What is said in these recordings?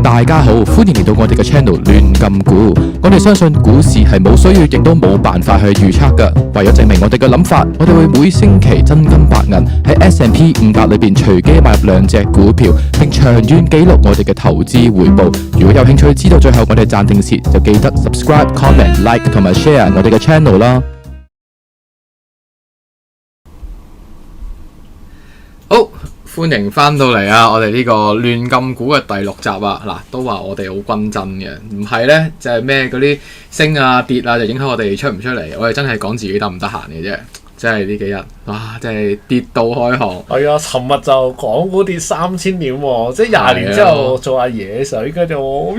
大家好，歡迎嚟到我哋嘅 channel 亂咁估。我哋相信股市係冇需要，亦都冇辦法去預測㗎。為咗證明我哋嘅諗法，我哋會每星期真金白銀喺 S&P 500裏邊隨機買入2隻股票，並長遠記錄我哋嘅投資回報。如果有興趣知道最後我哋賺定蝕，就記得 subscribe、comment、like 同埋 share 我哋嘅 channel 啦。好，歡迎翻到嚟啊！我哋呢個亂咁估嘅第6集啊，嗱都話我哋好均真嘅，唔係呢，就係咩嗰啲升啊跌啊就影響我哋出唔出嚟，我哋真係講自己得唔得閒嘅啫。即係呢幾日，哇！真係跌到開行。係啊，尋日就港股跌3000點喎，即係20年之後做阿爺嘅時候，應該就我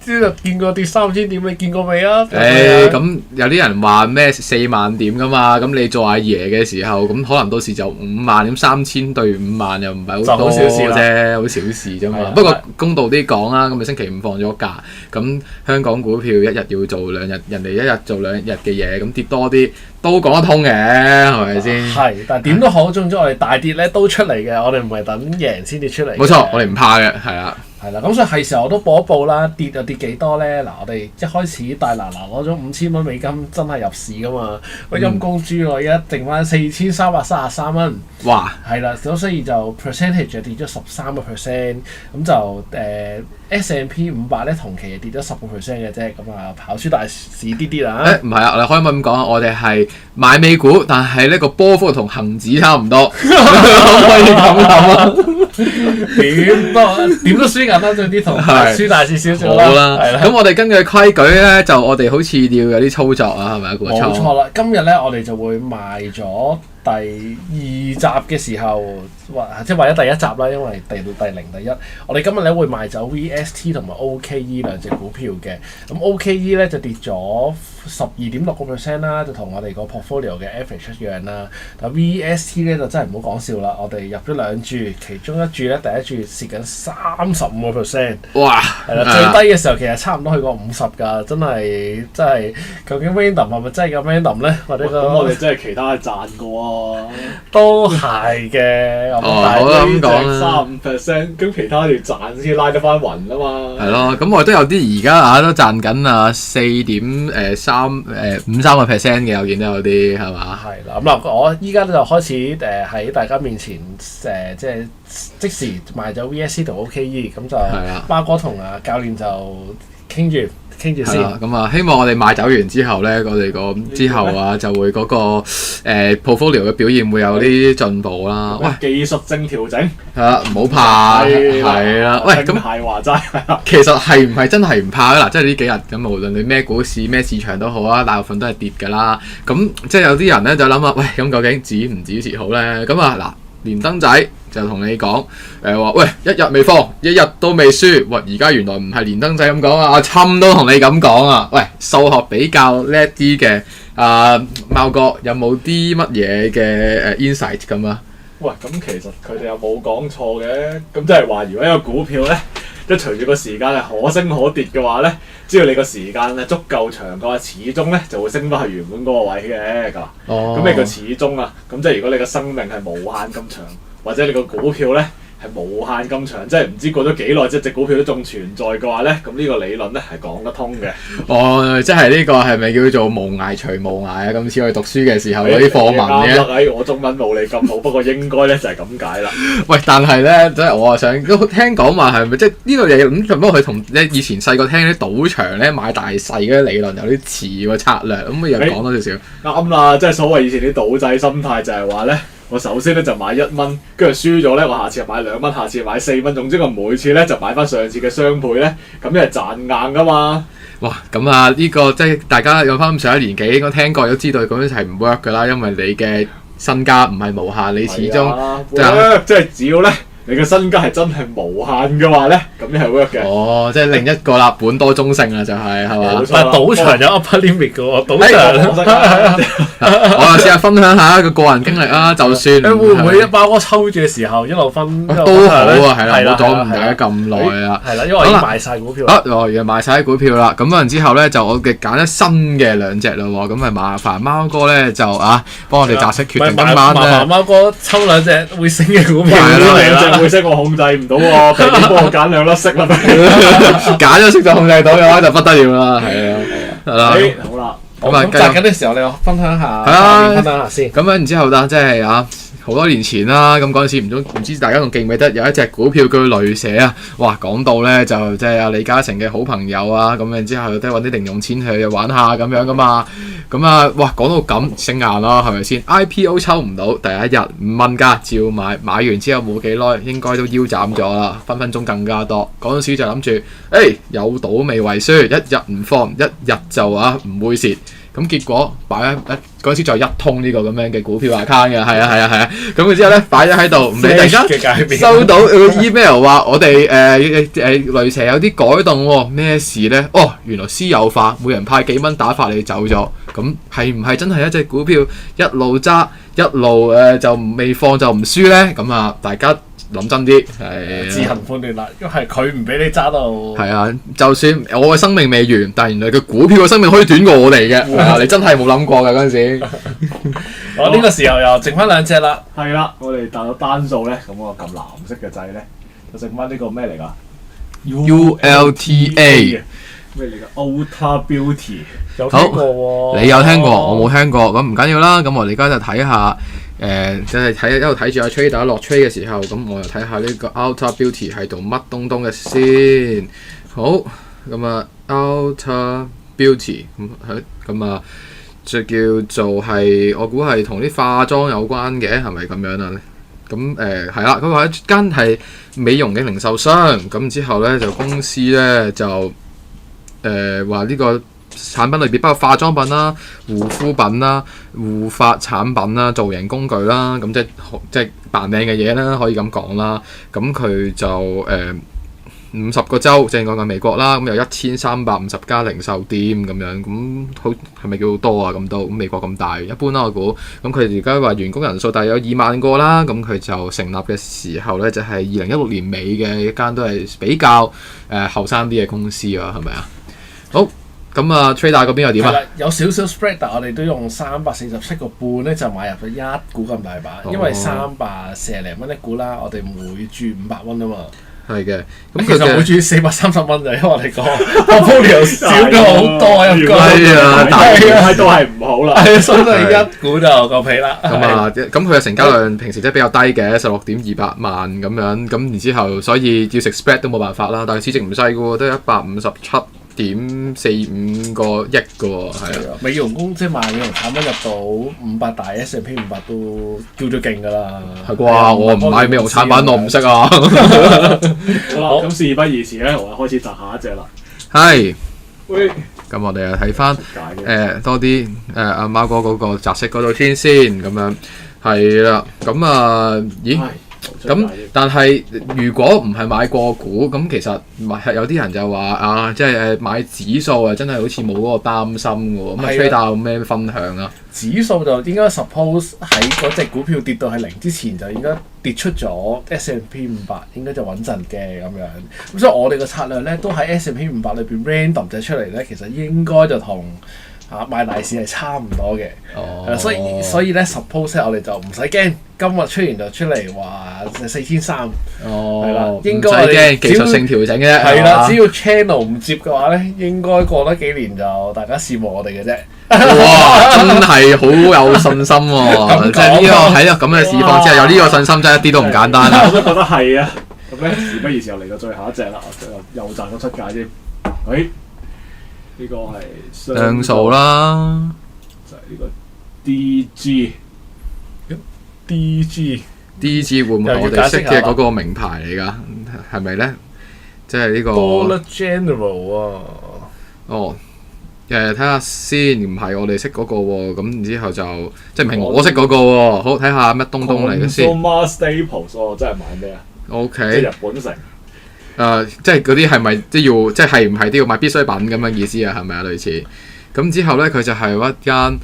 知道見過跌3000點，你見過未啊？咁有啲人話咩4萬點噶嘛，咁你做阿爺嘅時候，咁可能到時就5萬點，3000對5萬又唔係好多啫，好小事啫嘛。不過公道啲講啦，咁你星期5放咗假，咁香港股票一日要做2日，人哋一日做2日嘅嘢，咁跌多啲都講得通嘅，係咪先？係，但係點都好，總之我哋大跌咧都出嚟嘅，我哋唔係等贏先跌出嚟。冇錯，我哋唔怕嘅，係啦。係啦，咁所以係時候我都報一報啦，跌就跌幾多咧？嗱，我哋一開始大嗱攞咗5000蚊美金，真係入市噶嘛？個陰公豬喎，而家剩翻4333蚊。哇！係啦，咁所以就 percentage 就跌咗13%，咁就S&P 500咧同期跌咗10%嘅啫，咁啊跑輸大市啲啲啦。唔係啊，你可以咁講啊，我哋係買美股，但係呢個波幅同恒指差唔多，可唔可以咁諗啊？點都輸緊啦，總之同輸大市少少啦。好啦，咁我哋根據規矩咧，就我哋好似要有啲操作啊，係咪啊？冇錯啦，今日咧我哋就會賣咗第2集嘅時候，即係為咗第1集啦，因為第0、第1，我哋今日咧會賣走 VST 同埋 OKE 2隻股票嘅。咁 OKE 咧就跌咗12.6% 啦，就同我哋個 portfolio 嘅 average 一樣啦。但 VST 咧就真係唔好講笑啦，我哋入咗2注，其中1注咧第1注蝕緊35%。哇！係啦，最低嘅時候其實差唔多去過50㗎，真係究竟 random 係咪真係咁 random 咧？或者咁我哋真係其他賺過啊！都係嘅，我咁講啦，35%，咁其他要賺先拉得翻勻啊嘛。係咯，咁我都有啲而家都賺緊啊4.53% 嘅，我見到有啲係嘛？係啦，咁嗱，我依家就開始喺大家面前即時賣咗 VSC 同 OKE， 咁就巴哥同教練就傾住先。咁啊，希望我哋賣走完之後咧，我哋之後啊就會嗰個portfolio 嘅表現會有啲進步啦。喂，技術性調整係啦，唔好怕，係啦。喂，咁係話齋，其實係唔係真係唔怕咧？嗱，即係呢幾日咁，無論你咩股市咩市場都好啊，大部分都係跌㗎啦。咁即係有啲人咧就諗啊，喂，咁究竟止唔止蝕好咧？咁啊嗱。連登仔就同你講，話喂1日未放，1日都未輸，喂而家原來唔係連登仔咁講啊，阿侵都同你咁講啊，喂數學比較叻啲嘅貓哥有冇啲乜嘢嘅insight 咁啊？喂，咁其實佢哋又冇講錯嘅，咁即係話如果一個股票咧，即係隨住個時間係可升可跌嘅話咧，只要你個時間咧足夠長嘅話，始終咧就會升翻去原本嗰個位嘅，咁你個始終啊，咁即係如果你個生命係無限咁長，或者你個股票咧係無限咁長，即係唔知過咗幾耐，即係隻股票都仲存在嘅話咧，咁呢個理論咧係講得通嘅。即係呢個係咪叫做無涯除無涯啊？咁似我哋讀書嘅時候嗰啲課文嘅。我中文冇你咁好，不過應該咧就係咁解啦。喂，但係咧，即係我啊想聽講話係咪即係呢個嘢咁？不過佢同你以前細個聽啲賭場咧買大細嗰啲理論有啲似喎策略，咁又講多少少。啱啦，即係所謂以前啲賭仔心態就係話咧。我首先咧就買1蚊，跟住輸咗咧，我下次就買2蚊，下次買4蚊，總之我每次咧就買翻上次嘅雙倍咧，咁一係賺硬噶嘛。哇，咁啊呢個即係大家有翻咁上一年紀，應該聽過都知道咁樣係唔 work 噶啦，因為你嘅身家唔係無限，你始終即係只要咧。你嘅身家係真係無限嘅話咧，咁樣係 work 嘅。即係另一個啦，本多終勝啦，就係嘛？但係賭場有 upper limit 嘅喎，賭場。我試下分享下一個人經歷啦，就算。你會唔會一包哥抽住嘅時候一路分？都好啊，係啦，冇阻唔大家咁耐啦。係啦，因為我已經賣晒股票。而家賣晒啲股票啦，咁嗰陣之後咧，就我嘅揀咗新嘅2隻啦喎，咁咪麻煩貓哥咧就幫我哋擇色決定今晚咧。麻煩貓哥抽2隻會升嘅股票。會色我控制唔到喎，俾你幫我揀兩粒色啦，揀咗色就控制到嘅話就不得了啦，係啊，係啦。好啦，咁繼續摘緊嘅時候，你分享下，係啊分享下先。咁樣然之後啦，即係啊好多年前啦，咁嗰陣時唔知大家仲記唔記得有一隻股票叫雷蛇啊？哇，講到咧就即係阿李嘉誠嘅好朋友啊，咁然之後都揾啲零用錢去玩下咁樣噶嘛。咁啊，哇，講到咁升硬啦，係咪先 ？IPO 抽唔到，第一日5蚊加，照買，買完之後冇幾耐，應該都腰斬咗啦，分分鐘更加多。嗰陣時就諗住，有賭未為輸，一日唔放，一日就唔會蝕。咁結果擺嗰陣時就一通呢個咁樣嘅股票 account 嘅，係啊。咁佢之後咧擺咗喺度，唔理突然間收到 email 話我哋雷蛇有啲改動喎，咩事咧？哦，原來私有化，每人派幾蚊打發你走咗。咁係唔係真係一隻股票一路揸一路就未放就唔輸咧？咁啊，大家諗真啲，係自行判斷啦，因為佢唔俾你揸到。係啊，就算我嘅生命未完，但係原來佢股票嘅生命可以短過我哋嘅。係啊，你真係冇諗過㗎嗰陣時。我呢個時候又剩翻兩隻啦。係啦，我哋達到單數咧，咁我撳藍色嘅掣咧，就剩翻呢個咩嚟㗎 ULTA 咩嚟㗎 Ultra Beauty。有聽過喎。你有聽過，我冇聽過，咁唔緊要啦。咁我哋而家就睇下。即係一路睇住阿 Trader 落 trade 嘅時候，咁我又睇下呢個 Ultra Beauty 係做乜東東嘅先。好，咁啊 Ultra Beauty 咁啊，就叫做係我估係同啲化妝有關嘅，係咪咁樣啊？咁係啦，佢話一間係美容嘅零售商，咁之後咧就公司咧就話呢個產品裏邊包括化妝品啦、護膚品啦、護髮產品啦、造型工具啦，咁即係扮靚嘅嘢啦，可以咁講啦。咁佢就50個州，即係講緊美國啦，咁有1350家零售店咁樣，咁好係咪叫多啊？咁多咁美國咁大，一般啦我估。咁佢而家話員工人數大約有2萬個啦，咁佢就成立嘅時候咧就係2016年尾嘅一間都係比較後生啲嘅公司啊，係咪啊？好。咁啊 ，Trader 嗰邊又點啊？有少少 spread，但我哋都用347個半咧，就買入咗一股咁大把，因為340零蚊一股啦，我哋每注500蚊啊嘛。係嘅，咁其實每注430蚊就因為我哋個 portfolio 少咗好多入個，係都係唔好啦。係，所以一股就夠皮啦。咁啊，咁佢嘅成交量平時都比較低嘅，16.200萬咁樣，咁然之後所以要食 spread 都冇辦法啦。但係市值唔細嘅喎，都157.45個億嘅喎，係啊。美容公即係賣美容產品入到500大 S&P 500都叫咗勁㗎啦。係啩？我唔買美容產品，我唔識啊。好啦，咁事不宜遲咧，我哋開始摘下一隻啦。係。喂。咁我哋又睇翻多啲阿貓哥嗰個擲色嗰度先咁樣，係啦。咁啊，咦？咁但係如果唔係買個股，咁其實有啲人就話即係買指數啊，真係好似冇嗰個擔心嘅喎。咁啊，Trader有咩分享啊？指數就應該 suppose 喺嗰隻股票跌到係0之前就應該跌出咗 S&P 500，應該就穩陣嘅咁樣。咁所以我哋嘅策略咧都喺 S&P 500裏邊 random 隻出嚟咧，其實應該就同買大市係差唔多嘅。所以咧 suppose 我哋就唔使驚，今日出完就出嚟話4300。係啦，應該唔使驚技術性調整嘅。係啦，只要 channel 唔接嘅話咧，應該過得幾年就大家羨慕我哋嘅啫。哇！真係好有信心喎，即係呢個喺咁嘅市況之下有呢個信心，真係一啲都唔簡單啊！我都覺得係啊。咁咧，事不宜遲，又嚟到最後一隻啦，又賺咗出界添。呢個係雙數啦，就係呢個 DG 會唔會我哋識嘅嗰個名牌嚟㗎？係咪咧？即係呢個 Dollar General 啊！哦。睇下先，唔係我哋識嗰個喎，咁然之後就即係唔係我識嗰個喎。好，睇下乜東東嚟嘅先。Consumer Staples 真係買咩啊 ？OK，即係日本城。即係嗰啲係咪即係要即係唔係都要買必需品咁樣意思啊？係咪啊？類似咁之後咧，佢就係一間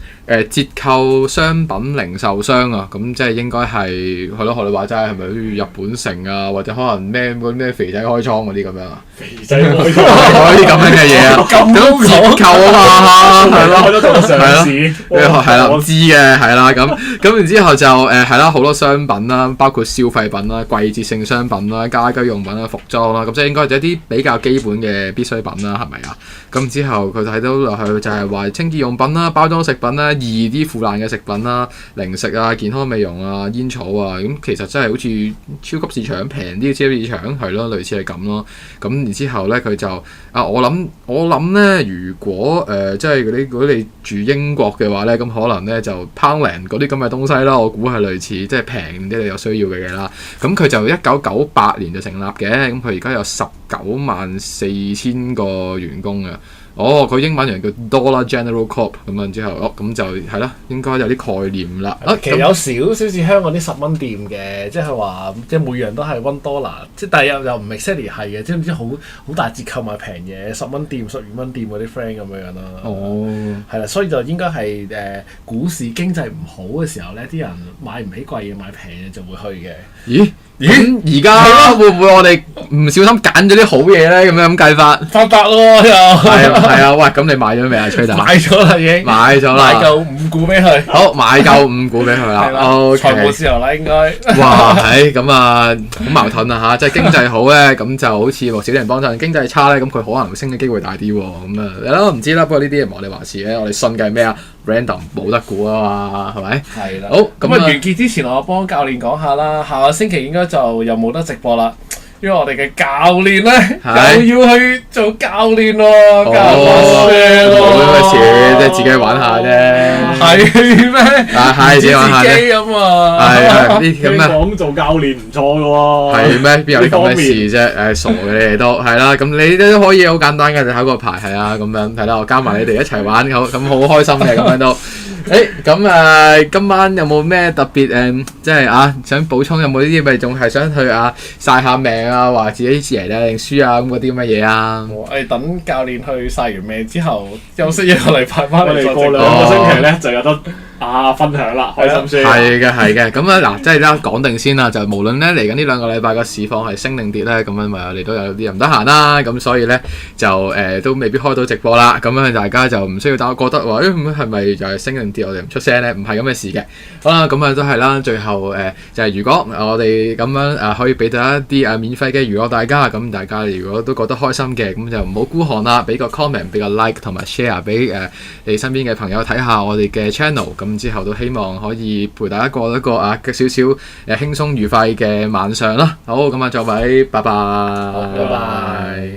折扣商品零售商啊，咁即係應該係咯，學你話齋係咪好似日本城啊，或者可能咩肥仔開倉嗰啲咁樣啊？肥仔開倉嗰啲咁樣嘅嘢啊，咁折扣啊嘛，係咯，開咗度上市，係啦，唔知嘅係啦，咁然之後就係啦，好多商品啦，包括消費品啦、季節性商品啦、家居用品啦、服裝啦，咁即係應該係一啲比較基本嘅必需品啦，係咪啊？咁之後佢睇到落去就係話清潔用品啦、包裝食品啦、易啲腐爛嘅食品啦、零食啊、健康美容啊、煙草啊，咁其實真係好似超級市場平啲嘅超級市場係咯，類似係咁咯。咁然之後咧，佢就我諗咧，如果即係如果你住英國嘅話咧，咁可能咧就 Poundland 嗰啲咁嘅東西啦，我估係類似即係平啲你有需要嘅嘢啦。咁佢就1998年就成立嘅，咁佢而家有194000個員工啊。佢英文名叫 Dollar General Corp 咁樣之後，咁就係啦，應該有啲概念啦。其實有少少似香港啲10蚊店嘅，即係話即係每樣都係$1，即係但係又唔 exactly 係嘅，即係唔知好大折扣買平嘢，10蚊店、12蚊店嗰啲 friend 咁樣啦。係啦，所以就應該係股市經濟唔好嘅時候咧，啲人買唔起貴嘢，買平嘢就會去嘅。咦？而家會唔會我哋唔小心揀咗啲好嘢咧？咁樣咁計法，發達咯又係啊！喂，咁你買咗未啊？崔達買咗啦已經，買咗啦，買夠5股俾佢。好，買夠5股俾佢啦。財務自由啦應該。哇，咁啊，好矛盾啊嚇！即係經濟好咧，咁就好似小人幫襯；經濟差咧，咁佢可能升嘅機會大啲喎。咁啊，係咯，唔知啦。不過呢啲唔係我哋話事嘅，我哋信嘅係咩啊？Random 冇得估啊嘛，係咪？係啦。好，咁啊，完結之前，我幫教練講下啦。下個星期應該就又冇得直播啦，因為我哋嘅教練咧又要去做教練喎，教練冇乜事，即係自己玩下啫。係咩？係自己玩下啫。咁啊，係呢咁啊。講做教練唔錯嘅喎。係咩？邊有啲咁嘅事啫？傻嘅你哋都係啦。咁你都可以好簡單嘅，就考個牌係啊，咁樣係啦。我加埋你哋一齊玩，咁好開心嘅咁樣都。咁今晚有冇咩特別即係想補充？有冇呢啲咪仲係想去曬下命啊？話自己贏定輸啊？咁嗰啲乜嘢啊？我哋等教練去曬完命之後，休息1個禮拜翻嚟，我哋過2個星期咧就有得分享啦，開心先。係嘅。咁啊即係啦，講定先啦，就無論咧嚟緊呢2個禮拜個市況係升定跌咧，咁樣咪我哋都有啲人唔得閒啦，咁所以咧就都未必開到直播啦。咁樣大家就唔需要覺得話係咪就係升定跌我哋唔出聲咧？唔係咁嘅事嘅。好啦，咁都係啦。最後就係如果我哋咁樣可以俾到一啲免費嘅娛樂大家，咁大家如果都覺得開心嘅，咁就唔好孤寒啦，俾個 comment， 俾個 like 同埋 share 俾你身邊嘅朋友睇下我哋嘅 channel。咁之後都希望可以陪大家過一個少少輕鬆愉快嘅晚上啦。好，咁各位，拜拜。拜拜。